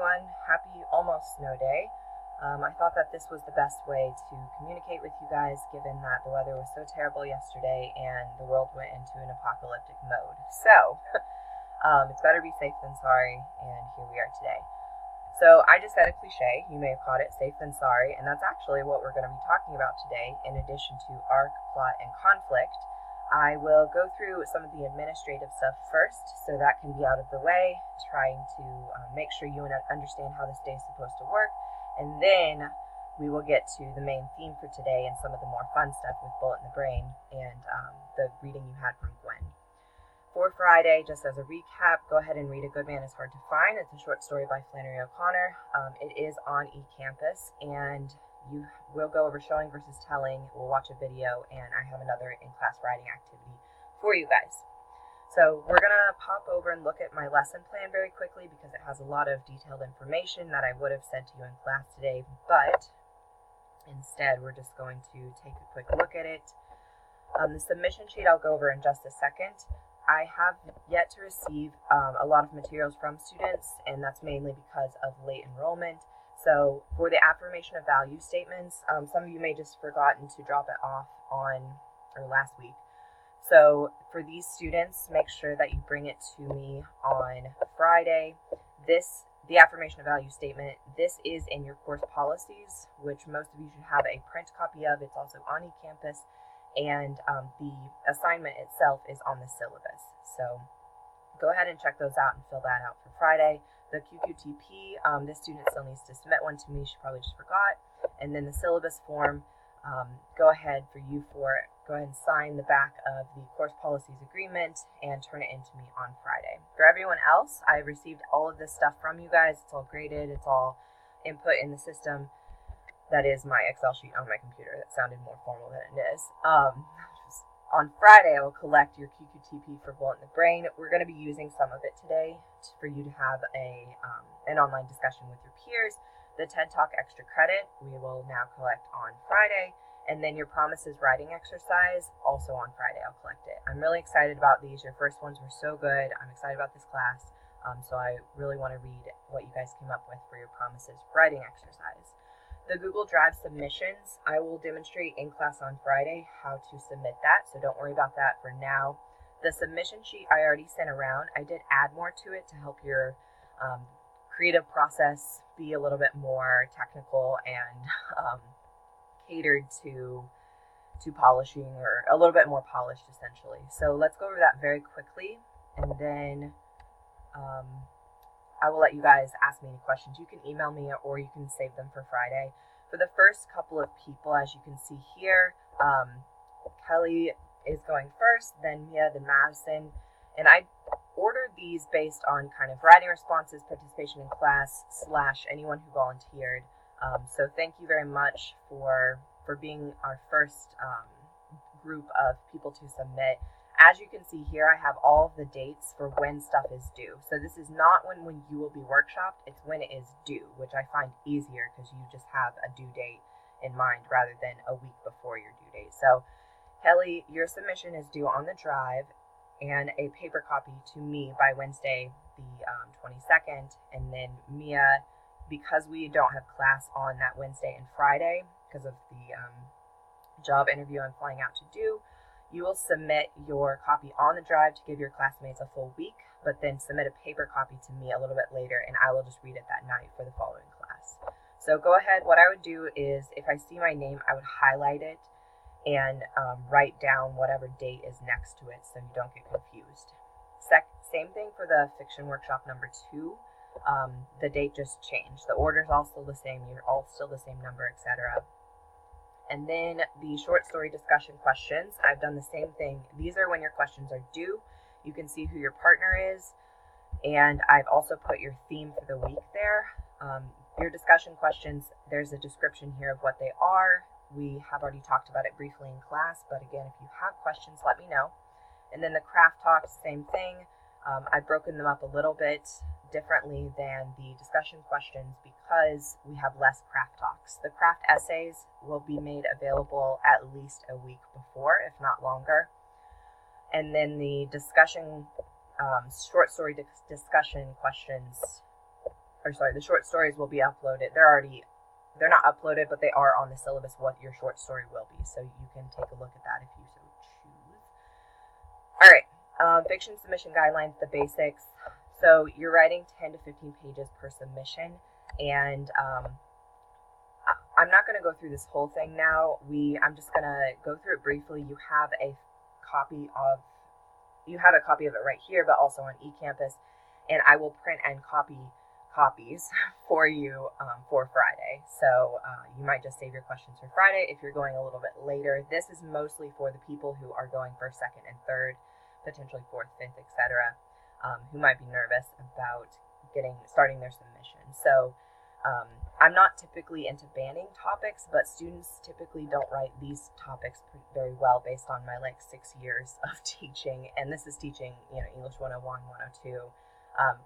everyone. Happy almost snow day. I thought that this was the best way to communicate with you guys, given that the weather was so terrible yesterday and the world went into an apocalyptic mode. So, it's better be safe than sorry, and here we are today. So I just said a cliche, you may have caught it, safe than sorry, and that's actually what we're going to be talking about today. In addition to arc, plot, and conflict, I will go through some of the administrative stuff first, so that can be out of the way, trying to make sure you understand how this day is supposed to work, and then we will get to the main theme for today and some of the more fun stuff with Bullet in the Brain and the reading you had from Gwen. For Friday, just as a recap, go ahead and read A Good Man is Hard to Find. It's a short story by Flannery O'Connor. It is on eCampus, and you will go over showing versus telling. We'll watch a video, and I have another in-class writing activity for you guys. So we're going to pop over and look at my lesson plan very quickly because it has a lot of detailed information that I would have said to you in class today, but instead we're just going to take a quick look at it. The submission sheet I'll go over in just a second. I have yet to receive a lot of materials from students, and that's mainly because of late enrollment. So for the affirmation of value statements, some of you may just forgotten to drop it off last week. So for these students, make sure that you bring it to me on Friday. The affirmation of value statement, this is in your course policies, which most of you should have a print copy of. It's also on eCampus. And the assignment itself is on the syllabus. So go ahead and check those out and fill that out for Friday. The QQTP, this student still needs to submit one to me. She probably just forgot. And then the syllabus form, go ahead and sign the back of the course policies agreement and turn it into me on Friday. For everyone else, I received all of this stuff from you guys. It's all graded. It's all input in the system. That is my Excel sheet on my computer. That sounded more formal than it is. On Friday, I will collect your QQTP for Bullet in the Brain. We're going to be using some of it today for you to have an online discussion with your peers. The TED Talk extra credit, we will now collect on Friday. And then your promises writing exercise, also on Friday, I'll collect it. I'm really excited about these. Your first ones were so good. I'm excited about this class. So I really want to read what you guys came up with for your promises writing exercise. The Google Drive submissions, I will demonstrate in class on Friday how to submit that, so don't worry about that for now. The submission sheet I already sent around. I did add more to it to help your creative process be a little bit more technical and catered to polishing, or a little bit more polished essentially. So let's go over that very quickly, and then I will let you guys ask me any questions. You can email me or you can save them for Friday. For the first couple of people, as you can see here, Kelly is going first, then Mia, then Madison. And I ordered these based on kind of writing responses, participation in class, / anyone who volunteered. So thank you very much for being our first group of people to submit. As you can see here, I have all of the dates for when stuff is due. So this is not when you will be workshopped, it's when it is due, which I find easier because you just have a due date in mind rather than a week before your due date. So Kelly, your submission is due on the drive and a paper copy to me by Wednesday the 22nd. And then Mia, because we don't have class on that Wednesday and Friday because of the job interview I'm flying out to do, you will submit your copy on the drive to give your classmates a full week, but then submit a paper copy to me a little bit later, and I will just read it that night for the following class. So go ahead. What I would do is, if I see my name, I would highlight it and write down whatever date is next to it so you don't get confused. Same thing for the fiction workshop number 2. The date just changed. The order is all still the same. You're all still the same number, etc. And then the short story discussion questions, I've done the same thing. These are when your questions are due. You can see who your partner is. And I've also put your theme for the week there. Your discussion questions, there's a description here of what they are. We have already talked about it briefly in class, but again, if you have questions, let me know. And then the craft talks, same thing. I've broken them up a little bit differently than the discussion questions because we have less craft talks. The craft essays will be made available at least a week before, if not longer. And then the discussion, short story discussion questions the short stories will be uploaded. They're not uploaded, but they are on the syllabus what your short story will be. So you can take a look at that if you so choose. All right, fiction submission guidelines, the basics. So you're writing 10 to 15 pages per submission, and I'm not going to go through this whole thing now. I'm just going to go through it briefly. You have a copy of it right here, but also on eCampus, and I will print and copy copies for you for Friday. So you might just save your questions for Friday if you're going a little bit later. This is mostly for the people who are going first, second, and third, potentially fourth, fifth, etc., who might be nervous about starting their submission. So I'm not typically into banning topics, but students typically don't write these topics very well based on my 6 years of teaching. And this is teaching, English 101, 102,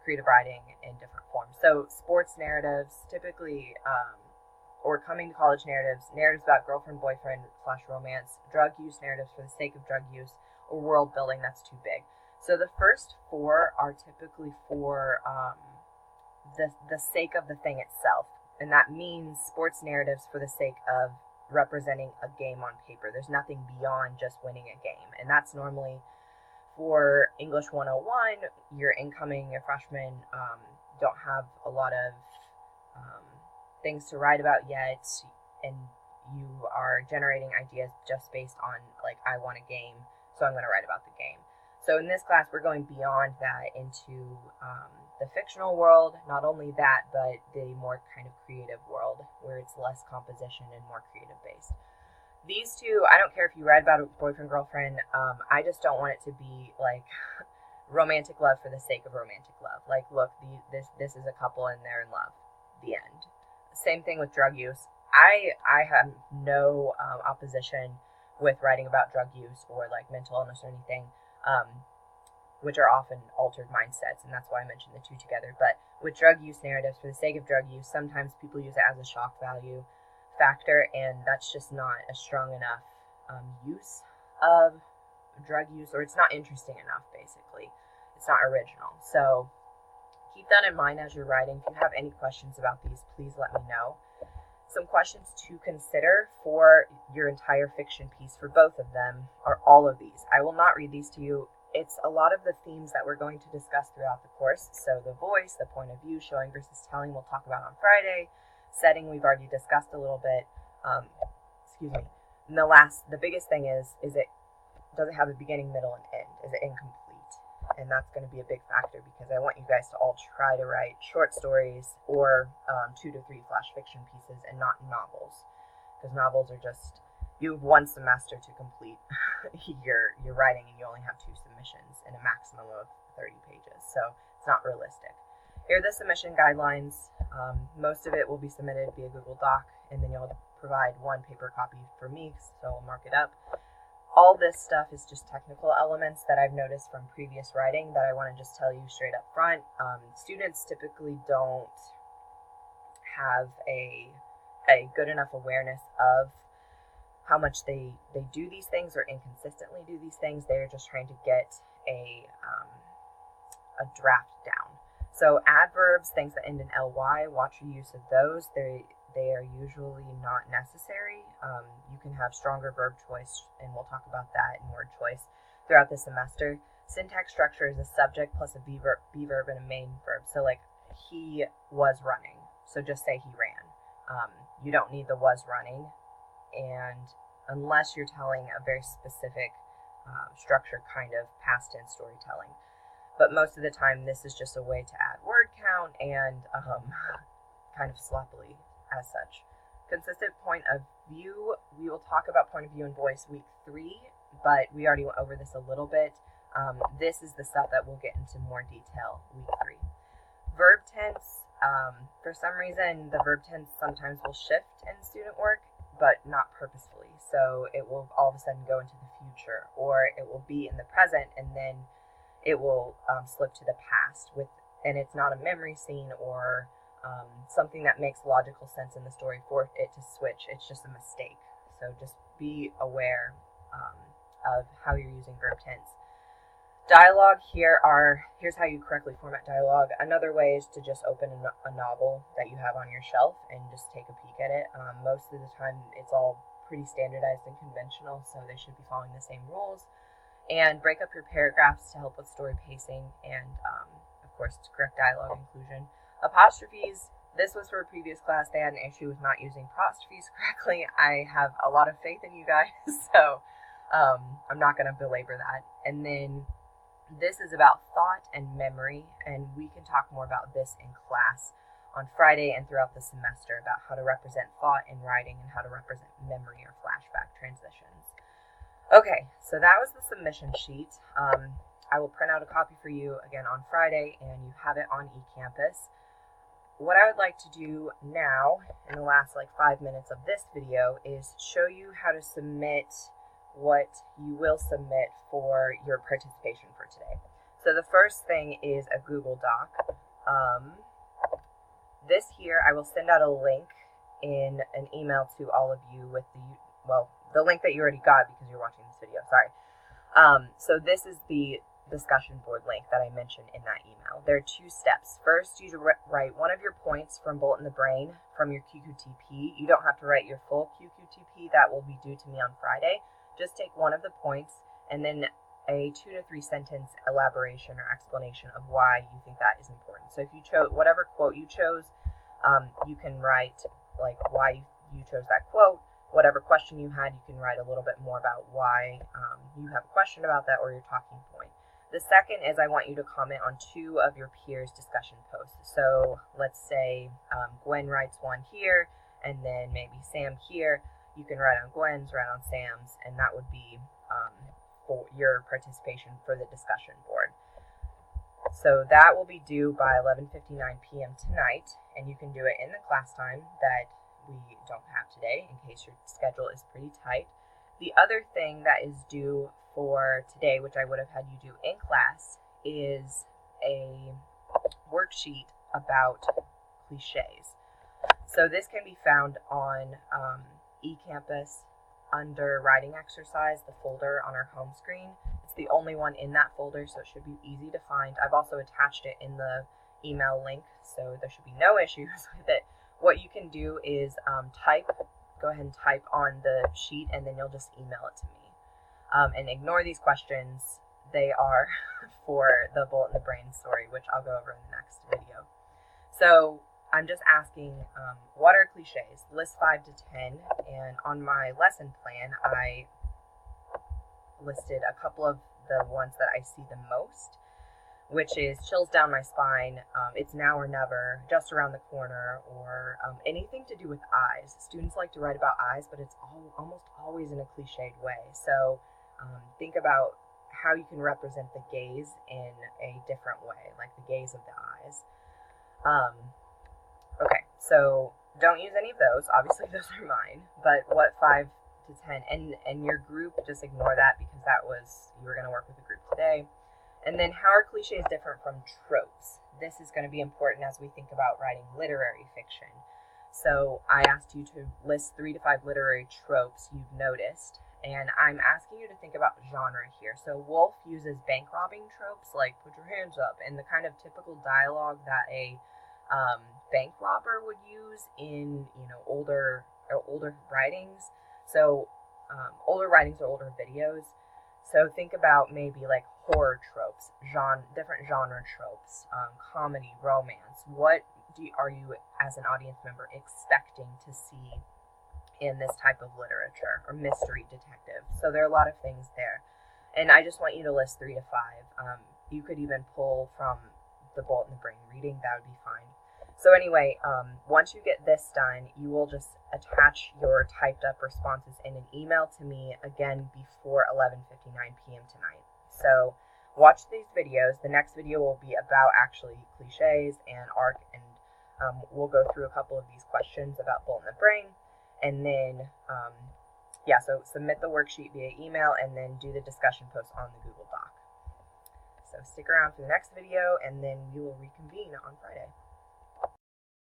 creative writing in different forms. So sports narratives, typically, or coming to college narratives about girlfriend, boyfriend / romance, drug use narratives for the sake of drug use, or world building, that's too big. So the first 4 are typically for the sake of the thing itself. And that means sports narratives for the sake of representing a game on paper. There's nothing beyond just winning a game. And that's normally for English 101, your incoming, your freshmen don't have a lot of things to write about yet. And you are generating ideas just based on, I want a game, so I'm going to write about the game. So in this class, we're going beyond that into the fictional world. Not only that, but the more kind of creative world where it's less composition and more creative based. These 2, I don't care if you read about a boyfriend, girlfriend. I just don't want it to be romantic love for the sake of romantic love. Look, this is a couple and they're in love. The end. Same thing with drug use. I have no opposition with writing about drug use or mental illness or anything. Which are often altered mindsets, and that's why I mentioned the 2 together. But with drug use narratives, for the sake of drug use, sometimes people use it as a shock value factor, and that's just not a strong enough use of drug use, or it's not interesting enough, basically. It's not original. So keep that in mind as you're writing. If you have any questions about these, please let me know. Some questions to consider for your entire fiction piece for both of them are all of these. I will not read these to you. It's a lot of the themes that we're going to discuss throughout the course. So the voice, the point of view, showing versus telling, we'll talk about on Friday. Setting, we've already discussed a little bit. And the biggest thing is does it have a beginning, middle, and end? Is it incomplete? And that's going to be a big factor because I want you guys to all try to write short stories or 2 to 3 flash fiction pieces and not novels. Because novels are just, you have 1 semester to complete your writing, and you only have 2 submissions and a maximum of 30 pages. So it's not realistic. Here are the submission guidelines. Most of it will be submitted via Google Doc, and then you'll provide 1 paper copy for me, so I'll mark it up. All this stuff is just technical elements that I've noticed from previous writing that I want to just tell you straight up front. Students typically don't have a good enough awareness of how much they do these things or inconsistently do these things. They're just trying to get a draft down. So adverbs, things that end in ly, watch your use of those. They are usually not necessary. You can have stronger verb choice, and we'll talk about that in word choice throughout the semester. Syntax structure is a subject plus a be verb and a main verb. So he was running. So just say he ran. You don't need the was running, and unless you're telling a very specific structured kind of past tense storytelling. But most of the time, this is just a way to add word count and kind of sloppily as such. Consistent point of view. We will talk about point of view and voice week 3, but we already went over this a little bit. This is the stuff that we'll get into more detail week 3. Verb tense. For some reason, the verb tense sometimes will shift in student work, but not purposefully. So it will all of a sudden go into the future, or it will be in the present, and then it will slip to the past and it's not a memory scene or something that makes logical sense in the story for it to switch. It's just a mistake. So just be aware of how you're using verb tense. Dialogue here's how you correctly format dialogue. Another way is to just open a novel that you have on your shelf and just take a peek at it. Most of the time it's all pretty standardized and conventional, so they should be following the same rules. And break up your paragraphs to help with story pacing and, of course, to correct dialogue inclusion. Apostrophes, this was for a previous class. They had an issue with not using apostrophes correctly. I have a lot of faith in you guys, so I'm not going to belabor that. And then this is about thought and memory, and we can talk more about this in class on Friday and throughout the semester about how to represent thought in writing and how to represent memory or flashback transitions. Okay, so that was the submission sheet. I will print out a copy for you again on Friday, and you have it on eCampus. What I would like to do now, in the last 5 minutes of this video, is show you how to submit what you will submit for your participation for today. So the first thing is a Google Doc. This here, I will send out a link in an email to all of you with the link that you already got because you're watching this video, sorry. So this is the discussion board link that I mentioned in that email. There are 2 steps. First, you write one of your points from Bulletin the Brain from your QQTP. You don't have to write your full QQTP. That will be due to me on Friday. Just take one of the points and then a 2 to 3 sentence elaboration or explanation of why you think that is important. So if you chose whatever quote you chose, you can write why you chose that quote. Whatever question you had, you can write a little bit more about why you have a question about that or your talking point. The second is I want you to comment on 2 of your peers' discussion posts. So let's say Gwen writes one here, and then maybe Sam here. You can write on Gwen's, write on Sam's, and that would be for your participation for the discussion board. So that will be due by 11:59 p.m. tonight, and you can do it in the class time that we don't have today in case your schedule is pretty tight. The other thing that is due for today, which I would have had you do in class, is a worksheet about cliches. So this can be found on eCampus under writing exercise, the folder on our home screen. It's the only one in that folder, so it should be easy to find. I've also attached it in the email link, so there should be no issues with it. What you can do is go ahead and type on the sheet, and then you'll just email it to me. And ignore these questions. They are for the Bulletin the Brain story, which I'll go over in the next video. So I'm just asking, what are cliches? List 5 to 10, and on my lesson plan, I listed a couple of the ones that I see the most, which is chills down my spine, it's now or never, just around the corner, or anything to do with eyes. Students like to write about eyes, but it's almost always in a cliched way. So think about how you can represent the gaze in a different way, like the gaze of the eyes. Okay, so don't use any of those. Obviously, those are mine. But what 5 to 10? And your group, just ignore that because you were going to work with a group today. And then how are cliches different from tropes? This is going to be important as we think about writing literary fiction. So I asked you to list 3 to 5 literary tropes you've noticed. And I'm asking you to think about genre here. So Wolf uses bank robbing tropes like put your hands up and the kind of typical dialogue that a bank robber would use in older writings. So older writings or older videos. So think about maybe like horror tropes, different genre tropes, comedy, romance. What are you as an audience member expecting to see in this type of literature, or mystery detective? So there are a lot of things there. And I just want you to list 3 to 5. You could even pull from the Bulletin the Brain reading, that would be fine. So anyway, once you get this done, you will just attach your typed up responses in an email to me again before 11:59 p.m. tonight. So watch these videos. The next video will be about actually cliches and arc, and we'll go through a couple of these questions about Bulletin the Brain. And then, so submit the worksheet via email and then do the discussion post on the Google Doc. So stick around for the next video, and then we will reconvene on Friday.